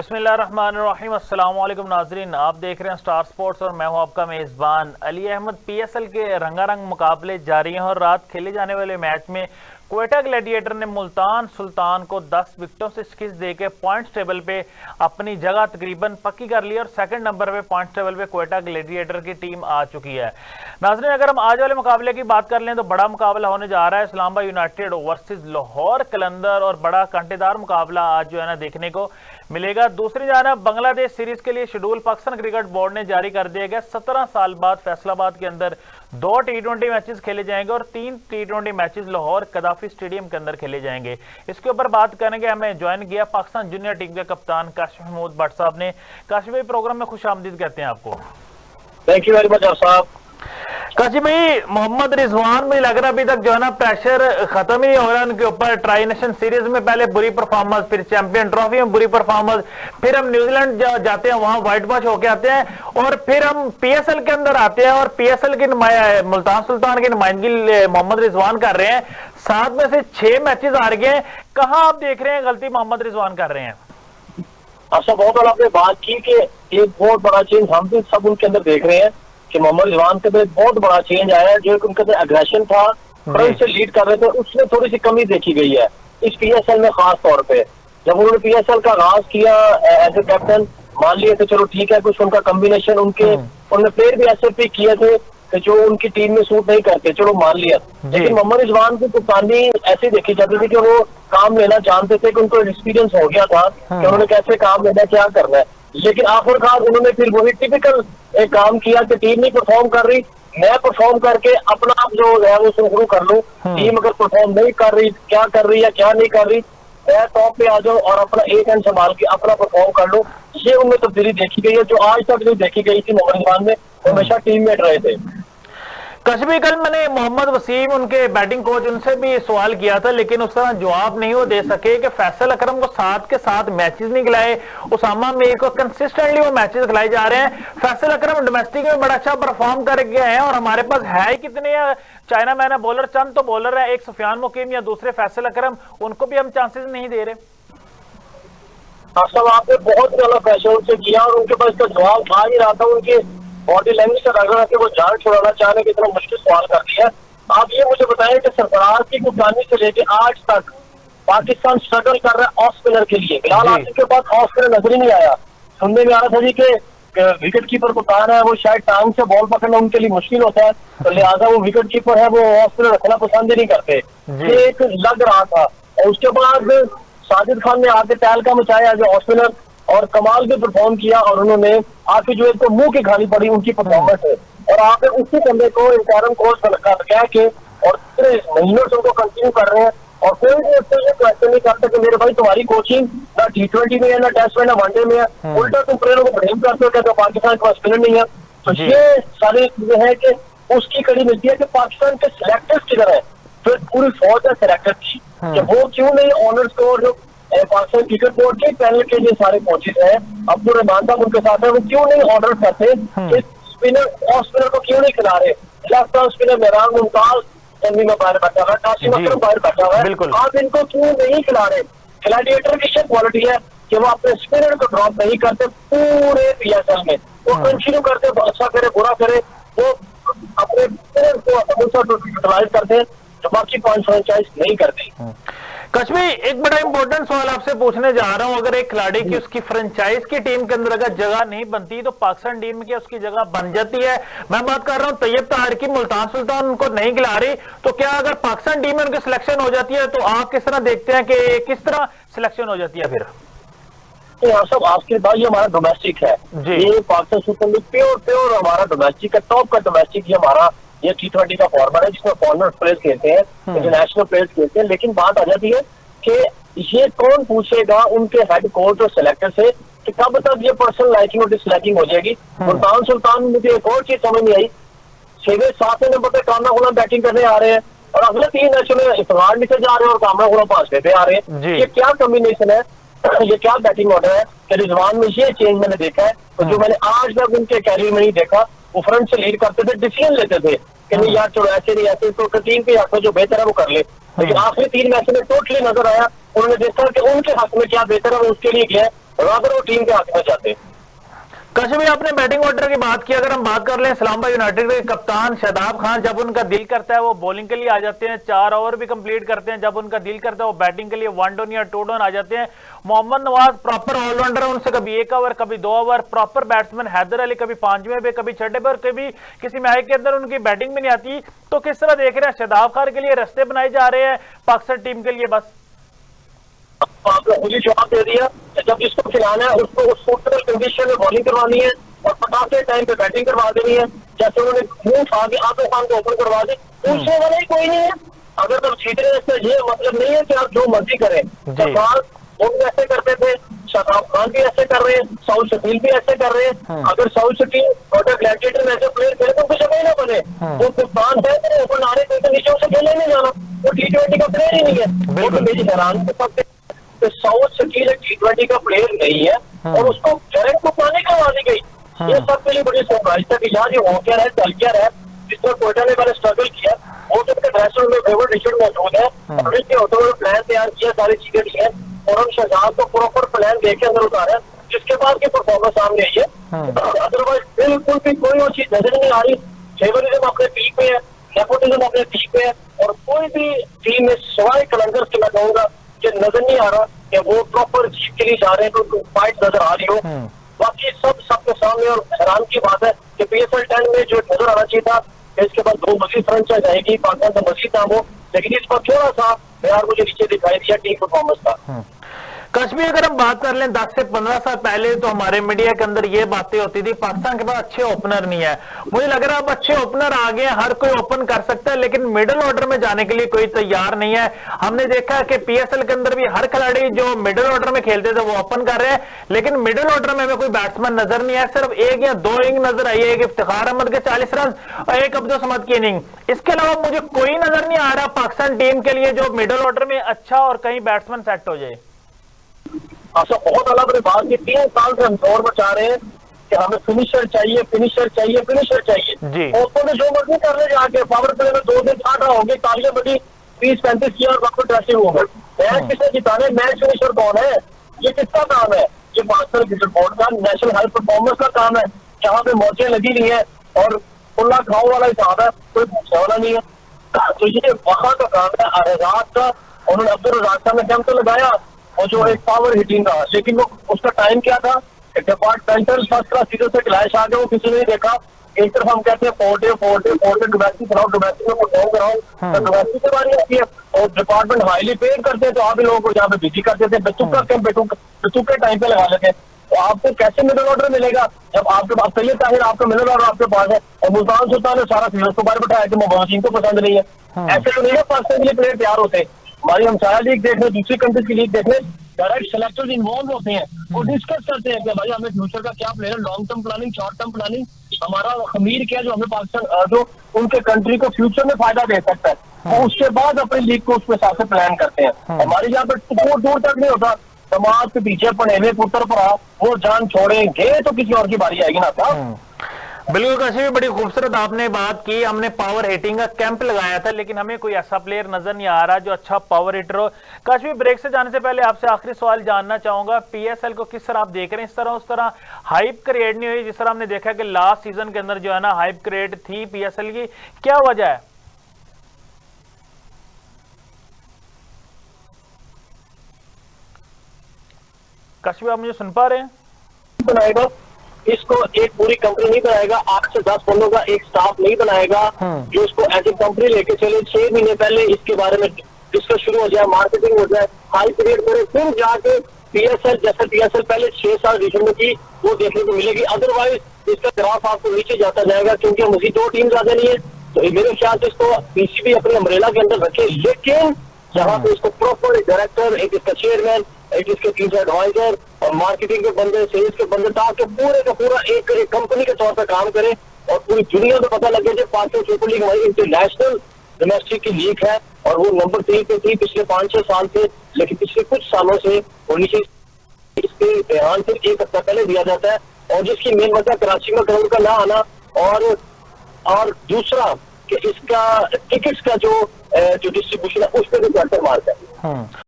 बिस्मिल्लाहिर्रहमानिर्रहीम। अस्सलाम वालेकुम नाजरीन, आप देख रहे हैं स्टार स्पोर्ट्स और मैं हूं आपका मेज़बान अली अहमद। पीएसएल के रंगारंग मुकाबले जारी हैं और रात खेले जाने वाले मैच में क्वेटा ग्लैडिएटर ने मुल्तान सुल्तान को 10 विकेटों से शिकस्त देकर पॉइंट्स टेबल पे अपनी जगह तकरीबन पक्की कर ली और सेकंड नंबर पे पॉइंट्स टेबल पे क्वेटा ग्लैडिएटर की टीम आ चुकी है। नाज़रीन, अगर हम आज वाले मुकाबले की बात कर लें तो बड़ा मुकाबला होने जा रहा है इस्लामाबाद यूनाइटेड वर्सेस लाहौर कलंदर, और बड़ा कांटेदार मुकाबला आज जो है ना देखने को मिलेगा। दूसरी जानब बांग्लादेश सीरीज के लिए शेड्यूल पाकिस्तान क्रिकेट बोर्ड ने जारी कर दिया गया। 17 साल बाद फैसलाबाद के अंदर 2 T20 मैचेस खेले जाएंगे और 3 T20 मैचेस लाहौर कदाफी स्टेडियम के अंदर खेले जाएंगे। इसके ऊपर बात करेंगे, हमें ज्वाइन किया पाकिस्तान जूनियर टीम के कप्तान काशिफ महमूद भट्ट साहब ने। काशिफ भाई, प्रोग्राम में खुश आमदीद कहते हैं आपको। थैंक यू वेरी मच साहब। काशिफ भाई, मोहम्मद रिजवान में लग रहा अभी तक जो है ना प्रेशर खत्म ही नहीं हो रहा उनके ऊपर। ट्राई नेशन सीरीज में पहले बुरी परफॉर्मेंस, फिर चैंपियन ट्रॉफी में बुरी परफॉर्मेंस, फिर हम न्यूजीलैंड जाते हैं वहां व्हाइट वॉश होके आते हैं, और फिर हम पीएसएल के अंदर आते हैं और पीएसएल की मुल्तान सुल्तान की नुमाइंदगी मोहम्मद रिजवान कर रहे हैं। 7 में से 6 मैचेस हार गए। कहां आप देख रहे हैं गलती मोहम्मद रिजवान कर रहे हैं? अच्छा, बहुत बड़ा आपने बात की कि एक बहुत बड़ा चेंज हम भी सब उनके अंदर देख रहे हैं कि मोहम्मद रिजवान के अंदर बहुत बड़ा चेंज आया है। जो उनके अंदर एग्रेशन था, फ्रंट से लीड कर रहे थे, उसमें थोड़ी सी कमी देखी गई है इस पीएसएल में। खास तौर पे जब उन्होंने पीएसएल का आगाज किया एज ए कैप्टन, मान लिए थे चलो ठीक है, कुछ उनका कॉम्बिनेशन उन्होंने प्लेयर भी ऐसे पिक किए थे कि जो उनकी टीम में सूट नहीं करते, चलो मान लिया। लेकिन मोहम्मद रिजवान की कप्तानी ऐसी देखी जाती थी कि वो काम लेना जानते थे, कि उनको एक्सपीरियंस हो गया था कि उन्होंने कैसे काम लेना, क्या करना है। लेकिन आखिरकार उन्होंने फिर वही टिपिकल एक काम किया कि टीम नहीं परफॉर्म कर रही, मैं परफॉर्म करके अपना आप जो है वो शुरू कर लूं। टीम अगर परफॉर्म नहीं कर रही, क्या कर रही है क्या नहीं कर रही, मैं टॉप पे आ जाऊं और अपना एक हैंड संभाल के अपना परफॉर्म कर लूं। ये उनमें तब्दीली देखी गई है जो आज तक नहीं देखी गई थी। मोहम्मद रिजवान में हमेशा टीममेट रहे थे। कश्मीर कल मैंने मोहम्मद वसीम उनके बैटिंग कोच उनसे भी सवाल किया था, लेकिन उस तरह जवाब नहीं वो दे सके कि फैसल अकरम को 7 के 7 मैचेस नहीं खिलाए, उसामा मीर को कंसिस्टेंटली वो मैचेस खिलाए जा रहे हैं। फैसल अकरम डोमेस्टिक में बड़ा अच्छा परफॉर्म कर गए हैं और हमारे पास है ही कितने चाइना मैन बॉलर, चंद तो बॉलर है, एक सुफियान मुकीम या दूसरे फैसल अकरम, उनको भी हम चांसेस नहीं दे रहे। सब आपने बहुत ज्यादा प्रेशर उनसे किया और उनके पास इसका जवाब आ ही रहा था। उनके बॉडी लैंग्वेज से लग रहा कि वो जान छुड़ाना चाहने की इतना मुश्किल सवाल कर दिया। आप ये मुझे बताएं कि सरफराज की कप्तानी से लेके आज तक पाकिस्तान स्ट्रगल कर रहा है ऑफ स्पिनर के लिए। बिलाल आसिफ के पास ऑफ स्पिनर नजर ही नहीं आया। सुनने में आ रहा था जी कि विकेट कीपर कप्तान है, वो शायद टांग से बॉल पकड़ना उनके लिए मुश्किल होता है, तो लिहाजा वो विकेट कीपर है, वो ऑफ स्पिनर रखना पसंद ही नहीं करते। ये एक लग रहा था। और उसके बाद साजिद खान ने आके तहलका मचाया जो ऑफ स्पिनर, और कमाल भी परफॉर्म किया, और उन्होंने आके जो एक मुंह की खानी पड़ी उनकी परफॉर्मेंस है। और आपने उसी बंदे को इंटरम कोच लगा के और महीनों से उनको कंटिन्यू कर रहे हैं, और कोई भी उससे ये क्वेश्चन नहीं करता कि मेरे भाई तुम्हारी कोचिंग ना T20 में है, ना टेस्ट में, ना वनडे में है, उल्टा तुम प्लेयरों को ब्लेम करते हो कि पाकिस्तान के पास स्पिनर नहीं है। तो ये सारी चीजें हैं कि उसकी कड़ी मिलती है कि पाकिस्तान के सिलेक्टर्स किधर है। फिर पूरी फौज है सिलेक्टर की कि वो क्यों नहीं ऑनर्स को जो पाकिस्तान क्रिकेट बोर्ड के पैनल के जो सारे कोचेस हैं, अब्दुल रहमान साहब उनके साथ है, वो क्यों नहीं ऑर्डर करते कि स्पिनर ऑफ स्पिनर को क्यों नहीं खिला रहे। Left arm spinner Mehran Mumtaz जमीन में बाहर बैठा हुआ है, कासिम अकरम बाहर बैठा हुआ है, आप इनको क्यों नहीं खिला रहे। ग्लैडिएटर की ये क्वालिटी है कि वो अपने स्पिनर को ड्रॉप नहीं करते पूरे पीएसएल में, वो कंटिन्यू करते, अच्छा करे बुरा करे, वो अपने स्पिनर को हमेशा यूटिलाइज करते हैं, तो बाकी 5 फ्रेंचाइज नहीं करते। कश्मीर, एक बड़ा इंपॉर्टेंट सवाल आपसे पूछने जा रहा हूं, अगर एक खिलाड़ी की उसकी फ्रेंचाइज की टीम के अंदर अगर जगह नहीं बनती तो पाकिस्तान टीम की उसकी जगह बन जाती है। मैं बात कर रहा हूं तैयब ताहिर की, मुल्तान सुल्तान उनको नहीं खिला रही, तो क्या अगर पाकिस्तान टीम में उनकी सिलेक्शन हो जाती है तो आप किस तरह देखते हैं कि किस तरह सिलेक्शन हो जाती है फिर? सब आपके बाद ये हमारा डोमेस्टिक है, ये पाकिस्तान सुपर लीग प्योर हमारा डोमेस्टिक है, टॉप का डोमेस्टिक, ये हमारा ये T20 का फॉर्मेट है जिसमें फॉरनर प्लेयर्स खेलते हैं, इंटरनेशनल प्लेयर्स खेलते हैं। लेकिन बात आ जाती है कि ये कौन पूछेगा उनके हेड कोच और सिलेक्टर से कि कब तक ये पर्सनल लाइकिंग और डिसलाइकिंग हो जाएगी। मुल्तान सुल्तान में मुझे एक और चीज समझ नहीं आई, 6वें-7वें नंबर पे कामरा गुलाम बैटिंग करने आ रहे हैं और अगले 3 मैचों में इफ्तार नीचे जा रहे हैं और कामरा गुलाम 5वें पे आ रहे हैं। ये क्या कॉम्बिनेशन है, ये क्या बैटिंग ऑर्डर है कि रिजवान में ये चेंज मैंने देखा है। तो जो मैंने आज तक उनके कैरियर में नहीं देखा, वो फ्रंट से लीड करते थे, डिसीजन लेते थे कि नहीं यार चलो ऐसे नहीं ऐसे, तो टीम के हाथ में जो बेहतर है वो कर ले। लेकिन आखिरी 3 मैच में टोटली नजर आया, उन्होंने देखा कि उनके हाथ में क्या बेहतर है वो उसके लिए गया, रादर वो टीम के हाथ में जाते हैं। कश्मीर आपने बैटिंग ऑर्डर की बात की, अगर हम बात कर लें इस्लामाबाद यूनाइटेड के कप्तान शादाब खान, जब उनका दिल करता है वो बॉलिंग के लिए आ जाते हैं, 4 ओवर भी कंप्लीट करते हैं। जब उनका दिल करता है वो बैटिंग के लिए 1 डाउन या 2 डाउन आ जाते हैं। मोहम्मद नवाज प्रॉपर ऑलराउंडर है, उनसे कभी 1 ओवर कभी 2 over. Proper batsman Haider Ali कभी 5वें पे कभी 6ठे पे और कभी किसी मैच के अंदर उनकी बैटिंग भी नहीं आती। तो किस तरह देख रहे हैं शादाब खान के लिए रास्ते बनाए जा रहे हैं पाकिस्तान टीम के लिए? बस आपने मुझे जवाब दे दिया, जब जिसको खिलाना है उसको उस सूटेबल कंडीशन में बॉलिंग करवानी है और पटाखे टाइम पे बैटिंग करवा देनी है। जैसे उन्होंने मुंह उठा के आधे खान को ओपन करवा दी, पूछने वाला ही कोई नहीं है। अगर तुम जीत रहे हैं इसका ये मतलब नहीं है कि आप जो मर्जी करें। सरफराज वो भी ऐसे करते थे, शादाब खान भी ऐसे कर रहे हैं, साउथ शकील भी ऐसे कर रहे हैं। अगर साउथ शकील और ग्लैडिएटर में ऐसे प्लेयर खेले तो कुछ नहीं ना बने। वो कप्तान है तो ओपन आ रहे तो नीचे उसे खेलने नहीं जाना, वो T20 का प्लेयर ही नहीं है। वो तो मेरी हैरान के साथ तो साउथ शकील एक T20 का प्लेयर नहीं है और उसको डायरेक्ट को पाने का वाली गई। ये सबके लिए बड़ी सरप्राइज था कि यार ये हो क्या रहा है, चल क्या रहा है। जिस तरह कोयटा ने पहले स्ट्रगल किया, वो तो ड्रेसर में फेवरेट रिचर्ड मौजूद है, उसके होते हुए प्लान तैयार किया, सारी चीजें दी है और हम शहजाद को प्रॉपर प्लान देके अंदर उतारा, जिसके बाद की परफॉर्मेंस सामने आई है। अदरवाइज बिल्कुल भी कोई और चीज नजर नहीं आ रही। फेवरिज्म अपने पीक पे है, नेपोटिज्म अपने पीक पे है और कोई भी टीम में सिवाय कलंदर्स के मैं कहूंगा कि नजर नहीं आ रहा कि वो प्रॉपर जीत के लिए जा रहे हैं, तो फाइट नजर आ रही हो। बाकी सब सबके सामने और हैरान की बात है कि PSL 10 में जो नजर आना चाहिए था इसके बाद 2 मजीद फ्रेंचाइज आएगी, पाकिस्तान का मजीद नाम हो, लेकिन इस पर थोड़ा सा यार मुझे नीचे दिखाई दिया टीम परफॉर्मेंस का। कश्मीर अगर हम बात कर लें 10 से 15 साल पहले तो हमारे मीडिया के अंदर ये बातें होती थी पाकिस्तान के पास अच्छे ओपनर नहीं है। मुझे लग रहा है अब अच्छे ओपनर आ गए, हर कोई ओपन कर सकता है, लेकिन मिडिल ऑर्डर में जाने के लिए कोई तैयार नहीं है। हमने देखा कि PSL के अंदर भी हर खिलाड़ी जो मिडिल ऑर्डर में खेलते थे वो ओपन कर रहे हैं, लेकिन मिडिल ऑर्डर में हमें कोई बैट्समैन नजर नहीं आया। सिर्फ 1 या 2 इनिंग नजर आई है, एक इफ्तिखार अहमद के 40 रन और एक अब्दुल समद की इनिंग। इसके अलावा मुझे कोई नजर नहीं आ रहा पाकिस्तान टीम के लिए जो मिडिल ऑर्डर में अच्छा और कहीं बैट्समैन सेट हो जाए। अच्छा, बहुत अलग बात की 3 साल से हम दौर मचा रहे हैं कि हमें फिनिशर चाहिए, फिनिशर चाहिए, फिनिशर चाहिए। ओपन में जो मर्जी कर ले जाके पावर प्ले में 2 दिन 8 होंगे, तालियां बजी 30-35 किया और वापस ड्रेसिंग रूम में। मैच किसने जिताने, मैच फिनिशर कौन है? ये किसका काम है? ये पाकिस्तान क्रिकेट बोर्ड का नेशनल हाई परफॉर्मेंस का काम है, जहाँ पे मौतें लगी नहीं है और खुला खाओ वाला हिसाब है, कोई पूछने वाला नहीं है। तो ये वहां का काम है आजाद का। उन्होंने अब्दुल रजाक साहब ने कैंप तो लगाया और जो एक पावर हिटिंग का, लेकिन वो उसका टाइम क्या था? डिपार्टमेंटल फर्स्ट क्लास सीजन से क्लैश आ गया, वो किसी ने नहीं देखा। एक तरफ हम कहते हैं 4 डे डोमेस्टिक कराओ, डोमेस्टिक में परफॉर्म कराओ, तो डोमेस्टिक की बारी आती है और डिपार्टमेंट हाईली पेड करते हैं, तो आप ही लोगों को जहाँ पे बिजी कर देते हैं, बेतुक के टाइम पे लगा लेते हैं। तो आपको कैसे मिडिल ऑर्डर मिलेगा जब आपके पास सैयद ताहिर आपका मिडिल ऑर्डर आपके पास है और मुल्तान सुल्तान ने सारा सीजन उसको बारे बैठाया कि मोहम्मद को पसंद नहीं है। ऐसे तो नहीं है पाकिस्तान के लिए प्लेयर तैयार होते। हमारी हमसाया लीग देखने, दूसरी कंट्रीज की लीग देखने, डायरेक्ट सेलेक्टर्स इन्वॉल्व होते हैं, वो डिस्कस करते हैं कि भाई हमें फ्यूचर का क्या प्लेयर है, long term planning, short term planning, हमारा खमीर क्या जो हमें पाकिस्तान जो उनके कंट्री को फ्यूचर में फायदा दे सकता है, तो उसके बाद अपनी लीग को उसके हिसाब से प्लान करते हैं। हमारे यहाँ पर दूर दूर तक नहीं होता, समाज के पीछे पड़े हुए पुत्र पर वो जान छोड़ेंगे तो किसी और की बारी आएगी ना था। बिल्कुल कश्मीर, बड़ी खूबसूरत आपने बात की। हमने पावर हिटिंग का कैंप लगाया था, लेकिन हमें कोई ऐसा प्लेयर नजर नहीं आ रहा जो अच्छा पावर हिटर हो। कश्मीर, ब्रेक से जाने से पहले आपसे आखिरी सवाल जानना चाहूंगा, PSL को किस तरह आप देख रहे हैं? इस तरह उस तरह हाइप क्रिएट नहीं हुई जिस तरह हमने देखा कि लास्ट सीजन के अंदर जो है ना हाइप क्रिएट थी PSL की, क्या वजह है? कश्मीर, आप मुझे सुन पा रहे हैं? बनाएगा इसको एक पूरी कंपनी नहीं बनाएगा, 8 से 10 बंदों का एक स्टाफ नहीं बनाएगा जो इसको एज ए कंपनी लेके चले। 6 महीने पहले इसके बारे में डिस्कस शुरू हो जाए, मार्केटिंग हो जाए, हाई पीरियड करे, फिर जाके PSL जैसे PSL पहले 6 साल रीजन में की वो देखने को मिलेगी। अदरवाइज इसका ग्राफ आपको नीचे जाता जाएगा क्योंकि मजीद 2 टीम ज्यादा नहीं है। तो मेरे ख्याल से इसको PCB अपने अम्ब्रेला के अंदर रखे, लेकिन जहाँ पे इसको प्रॉपर एक डायरेक्टर, एक इसका चेयरमैन, एक इसके टीम एडवाइजर और मार्केटिंग के बंदे, सेल्स के बंदे, ताकि पूरे का पूरा एक कंपनी के तौर पर काम करे और पूरी दुनिया को पता लगे कि पाकिस्तान सुपर लीग हमारी इंटरनेशनल डोमेस्टिक की लीग है और वो नंबर 3 पे थी पिछले 5-6 साल से, लेकिन पिछले कुछ सालों से वो नीचे इसके ध्यान सिर्फ 1 हफ्ता पहले दिया जाता है और जिसकी मेन वजह कराची में ग्राउंड का ना आना और दूसरा कि इसका टिकट्स का जो डिस्ट्रीब्यूशन है उस पर भी मारता है।